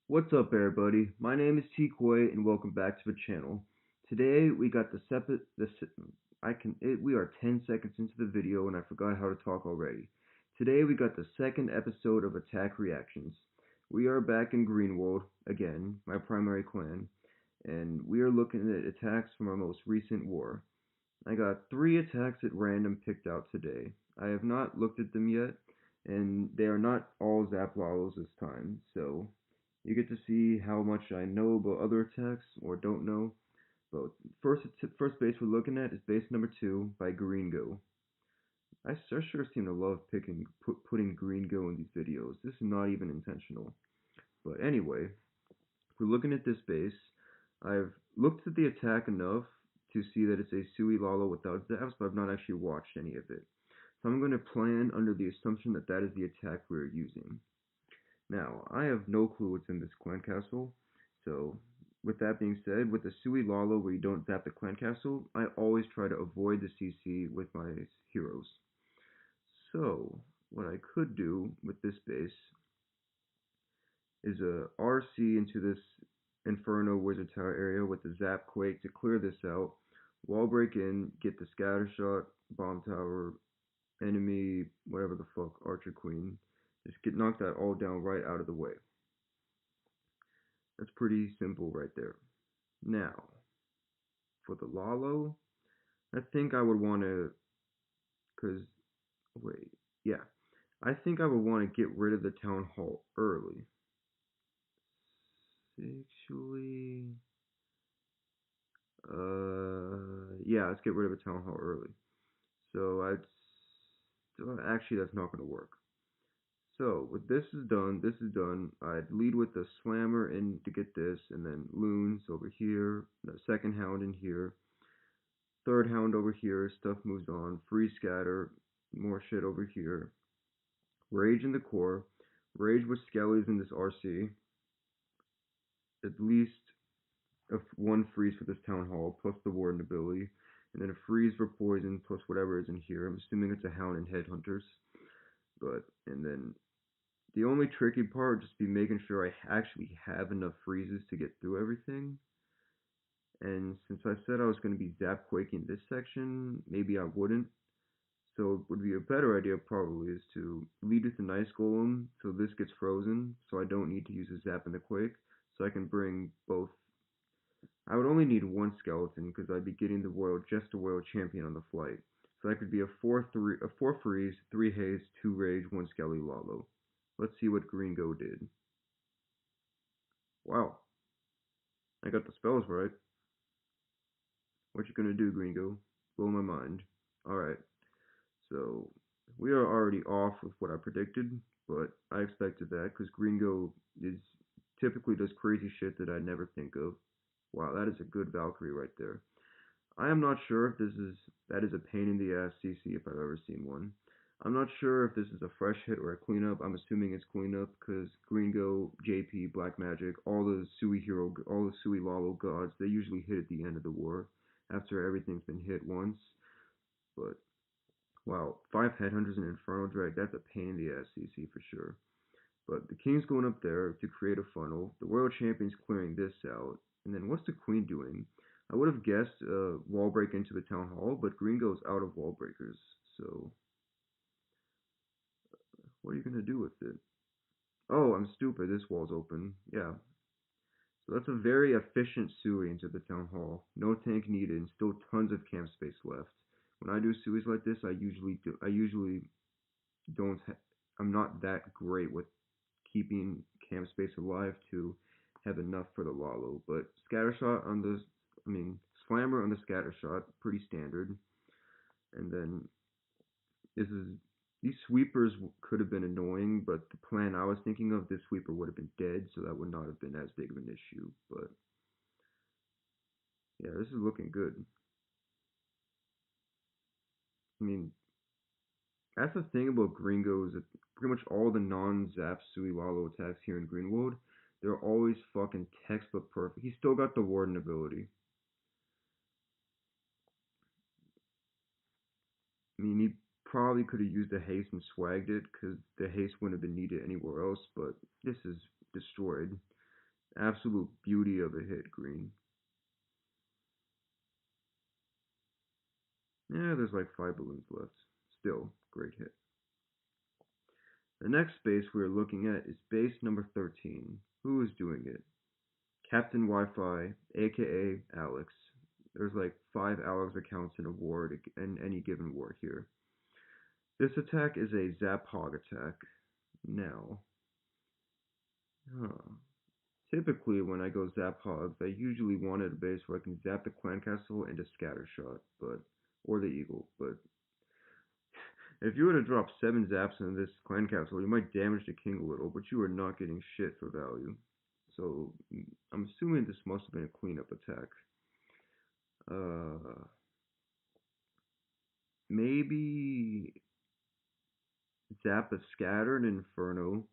What's up, everybody? My name is T-Quay, and welcome back to the channel. Today we got the separate. We are 10 seconds into the video, and I forgot how to talk already. Today we got the second episode of Attack Reactions. We are back in Greenwold again, my primary clan, and we are looking at attacks from our most recent war. I got 3 attacks at random picked out today. I have not looked at them yet, and they are not all Zap Lalos this time, so you get to see how much I know about other attacks or don't know. But first base we're looking at is base number 2 by Gringo. I sure seem to love putting Gringo in these videos. This is not even intentional. But anyway, if we're looking at this base, I've looked at the attack enough to see that it's a Sui Lalo without zaps, but I've not actually watched any of it. So I'm going to plan under the assumption that that is the attack we're using. Now, I have no clue what's in this clan castle, so with that being said, with the Sui Lalo where you don't zap the clan castle, I always try to avoid the CC with my heroes. So, what I could do with this base is a RC into this Inferno Wizard Tower area with the Zap Quake to clear this out, wall break in, get the Scatter Shot, Bomb Tower, enemy, whatever the fuck, Archer Queen. Just knock that all down right out of the way. That's pretty simple right there. Now, for the Lalo, I think I would want to, wait, yeah. I think I would want to get rid of the Town Hall early. Actually, yeah, let's get rid of the Town Hall early. So actually that's not going to work. So, with this is done, I'd lead with the Slammer in to get this, and then Loons over here, the second Hound in here, third Hound over here, stuff moves on, Free Scatter, more shit over here, Rage in the core, Rage with Skellies in this RC, at least one freeze for this Town Hall, plus the Warden ability, and then a freeze for Poison, plus whatever is in here. I'm assuming it's a Hound and Headhunters. And then the only tricky part would just be making sure I actually have enough freezes to get through everything. And since I said I was going to be Zap Quaking this section, maybe I wouldn't. So it would be a better idea probably is to lead with the Ice Golem so this gets frozen, so I don't need to use a Zap and the Quake, so I can bring both. I would only need one skeleton because I'd be getting the just a Royal Champion on the flight. So that could be a 4 freeze, 3 haste, 2 rage, 1 Skelly Lalo. Let's see what Gringo did. Wow, I got the spells right. What you gonna do, Gringo? Blow my mind. Alright, so we are already off with what I predicted, but I expected that because Gringo typically does crazy shit that I never think of. Wow, that is a good Valkyrie right there. I am not sure if that is a pain in the ass CC if I've ever seen one. I'm not sure if this is a fresh hit or a cleanup. I'm assuming it's cleanup because Gringo, JP, Black Magic, all the Sui Lalo gods, they usually hit at the end of the war after everything's been hit once. But wow, 5 Headhunters and Inferno Drag, that's a pain in the ass CC for sure. But the King's going up there to create a funnel. The Royal Champion's clearing this out. And then what's the Queen doing? I would have guessed wall break into the Town Hall, but Gringo's out of wall breakers. So what are you going to do with it? Oh, I'm stupid. This wall's open. Yeah. So that's a very efficient Sui into the Town Hall. No tank needed and still tons of camp space left. When I do Suis like this, I usually don't, I'm not that great with keeping camp space alive to have enough for the Lalo. But Scattershot on the, Slammer on the Scattershot, pretty standard. And then these sweepers could have been annoying, but the plan I was thinking of, this sweeper would have been dead, so that would not have been as big of an issue. But yeah, this is looking good. I mean, that's the thing about Gringos. That pretty much all the non-Zap Sui Lalo attacks here in Greenwood, they're always fucking textbook perfect. He still got the Warden ability. I mean, he probably could have used the haste and swagged it because the haste wouldn't have been needed anywhere else, but this is destroyed. Absolute beauty of a hit, green. Yeah, there's like 5 balloons left. Still, great hit. The next base we're looking at is base number 13. Who is doing it? Captain Wi-Fi, aka Alex. There's like 5 Alex accounts in a war in any given war here. This attack is a Zap Hog attack. Now, huh. Typically, when I go Zap Hogs, I usually want at a base where I can zap the Clan Castle and a Scatter Shot, or the Eagle. But if you were to drop 7 zaps in this Clan Castle, you might damage the King a little, but you are not getting shit for value. So I'm assuming this must have been a cleanup attack. Uh, maybe zap a Scattered Inferno.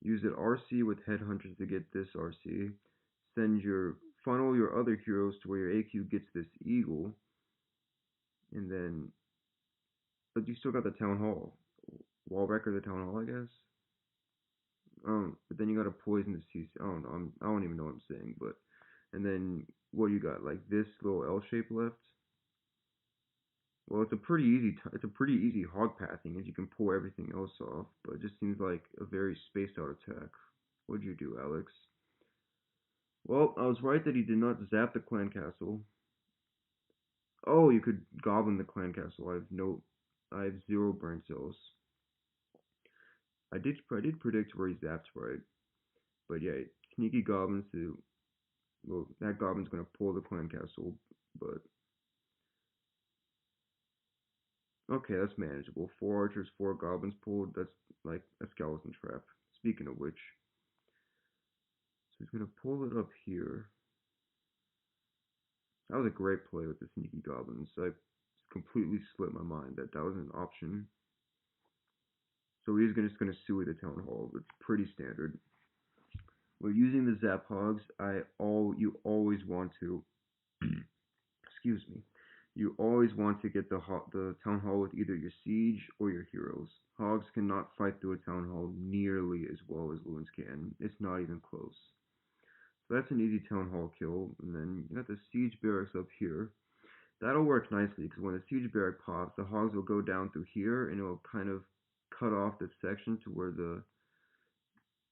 Use it RC with Headhunters to get this RC. Funnel your other heroes to where your AQ gets this Eagle, and then but you still got the Town Hall. Wall Wrecker the Town Hall, I guess. But then you got to poison the CC. I don't know. I don't even know what I'm saying. But and then what you got? Like this little L shape left. Well, it's a pretty easy hog pathing as you can pull everything else off. But it just seems like a very spaced out attack. What'd you do, Alex? Well, I was right that he did not zap the clan castle. Oh, you could goblin the clan castle. I have 0 brain cells. I did predict where he zaps right, but yeah, sneaky goblins to well, that goblin's gonna pull the clan castle, but okay, that's manageable. 4 archers, 4 goblins pulled. That's like a skeleton trap. Speaking of which, so he's gonna pull it up here. That was a great play with the sneaky goblins. I completely slipped my mind that that was an option. So he's just gonna suey the town hall. It's pretty standard. When using the zap hogs, you always want to excuse me. You always want to get the town hall with either your siege or your heroes. Hogs cannot fight through a town hall nearly as well as loons can. It's not even close. So that's an easy town hall kill. And then you got the siege barracks up here. That'll work nicely because when the siege barrack pops, the hogs will go down through here and it will kind of cut off this section to where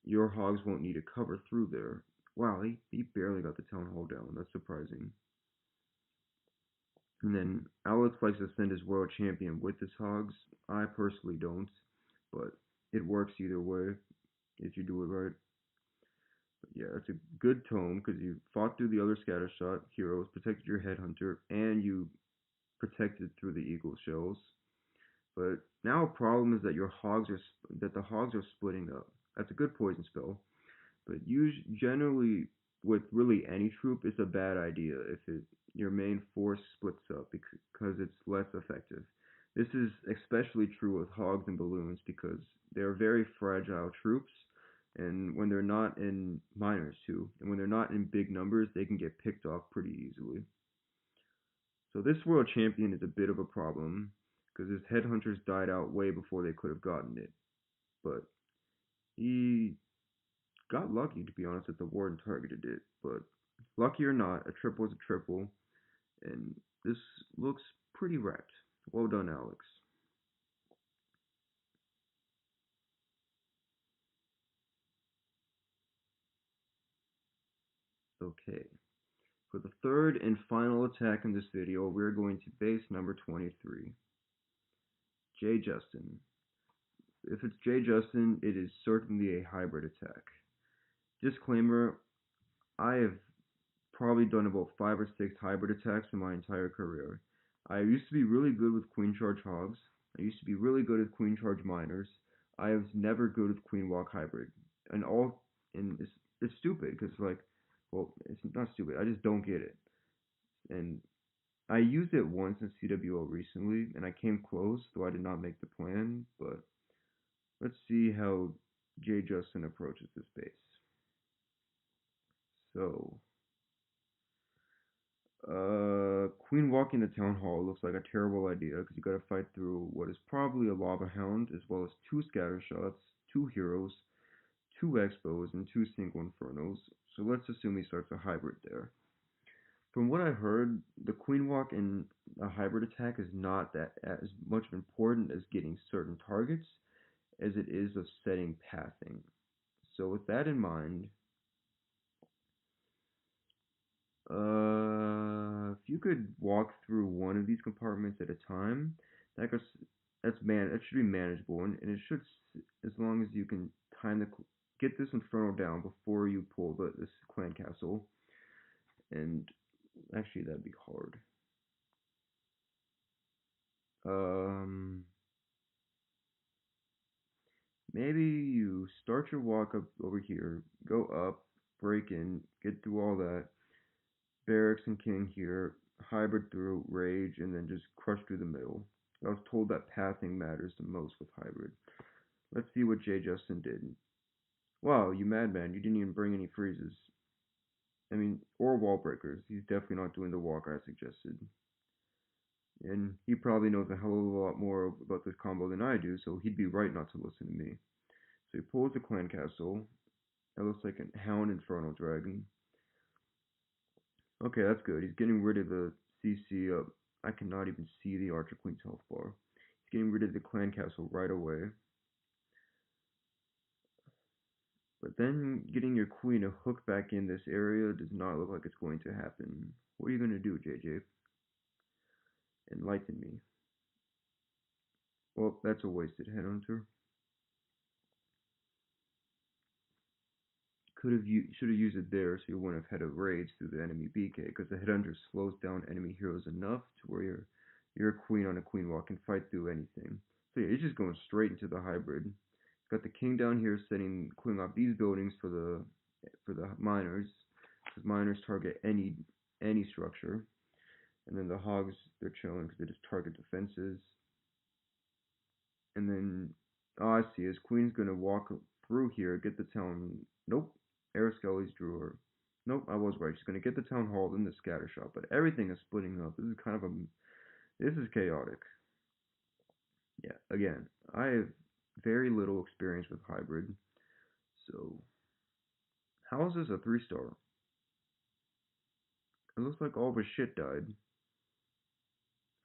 your hogs won't need to cover through there. Wow, he barely got the town hall down. That's surprising. And then Alex likes to send his world champion with his hogs. I personally don't, but it works either way if you do it right. But yeah, it's a good tome because you fought through the other scattershot heroes, protected your headhunter, and you protected through the eagle shells. But now a problem is that the hogs are splitting up. That's a good poison spell, but generally with really any troop, it's a bad idea if your main force splits up because it's less effective. This is especially true with hogs and balloons because they're very fragile troops, and when they're not in miners too, and when they're not in big numbers, they can get picked off pretty easily. So this world champion is a bit of a problem because his headhunters died out way before they could have gotten it. But he got lucky, to be honest, that the warden targeted it. But lucky or not, a triple is a triple, and this looks pretty wrapped. Well done, Alex. Okay. For the third and final attack in this video, we're going to base number 23. J. Justin. If it's J. Justin, it is certainly a hybrid attack. Disclaimer, I have probably done about 5 or 6 hybrid attacks in my entire career. I used to be really good with Queen Charge Hogs. I used to be really good at Queen Charge Miners. I was never good with Queen Walk Hybrid. And it's stupid because like, well, it's not stupid. I just don't get it. And I used it once in CWO recently, and I came close, though I did not make the plan. But let's see how J Justin approaches this base. So Queen walking the town hall looks like a terrible idea because you got to fight through what is probably a lava hound, as well as 2 scatter shots, 2 heroes, 2 Expos and 2 single Infernos, so let's assume he starts a hybrid there. From what I heard, the Queen Walk in a hybrid attack is not that as much important as getting certain targets as it is of setting pathing. So with that in mind, if you could walk through one of these compartments at a time, that could, that should be manageable, and it should, as long as you can time get this Inferno down before you pull this clan castle, and actually that'd be hard. Maybe you start your walk up over here, go up, break in, get through all that, barracks and king here, hybrid through rage, and then just crush through the middle. I was told that pathing matters the most with hybrid. Let's see what J. Justin did. Wow, you madman, you didn't even bring any freezes. I mean, or wall breakers. He's definitely not doing the walk I suggested. And he probably knows a hell of a lot more about this combo than I do, so he'd be right not to listen to me. So he pulls the clan castle. That looks like a Hound Infernal Dragon. Okay, that's good. He's getting rid of the CC. I cannot even see the Archer Queen's health bar. He's getting rid of the clan castle right away. But then getting your queen to hook back in this area does not look like it's going to happen. What are you going to do, JJ? Enlighten me. Well, that's a wasted headhunter. Should have used it there so you wouldn't have had a rage through the enemy BK, because the headhunter slows down enemy heroes enough to where your queen on a queen walk can fight through anything. So yeah, he's just going straight into the hybrid. Got the king down here clearing off these buildings for the miners, because miners target any structure, and then the hogs, they're chilling because they just target defenses. And then, oh, I see, his queen's gonna walk through here, get the town. Nope, Ariskelly's drew her. Nope, I was right. She's gonna get the town hall, then the scatter shot. But everything is splitting up. This is chaotic. Yeah, again, I have very little experience with hybrid, so how is this a 3-star? It looks like all of his shit died.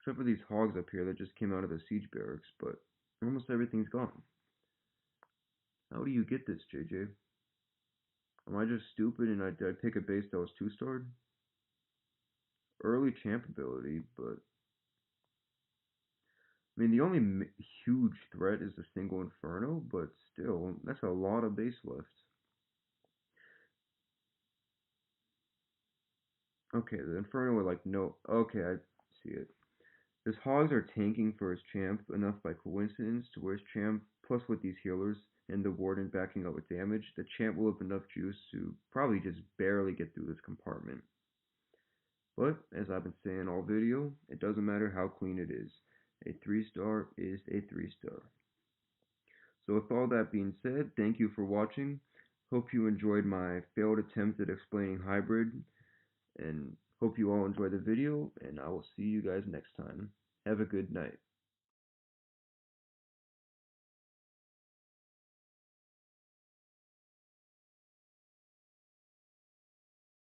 Except for these hogs up here that just came out of the siege barracks, but almost everything's gone. How do you get this, JJ? Am I just stupid and I pick a base that was 2-starred? Early champ ability, but I mean the only huge threat is the single Inferno, but still, that's a lot of base left. Okay, the Inferno were like, no, okay, I see it. His hogs are tanking for his champ enough by coincidence to where his champ, plus with these healers and the warden backing up with damage, the champ will have enough juice to probably just barely get through this compartment. But, as I've been saying all video, it doesn't matter how clean it is. A 3-star is a 3-star. So with all that being said, thank you for watching. Hope you enjoyed my failed attempt at explaining hybrid, and hope you all enjoy the video, and I will see you guys next time. Have a good night.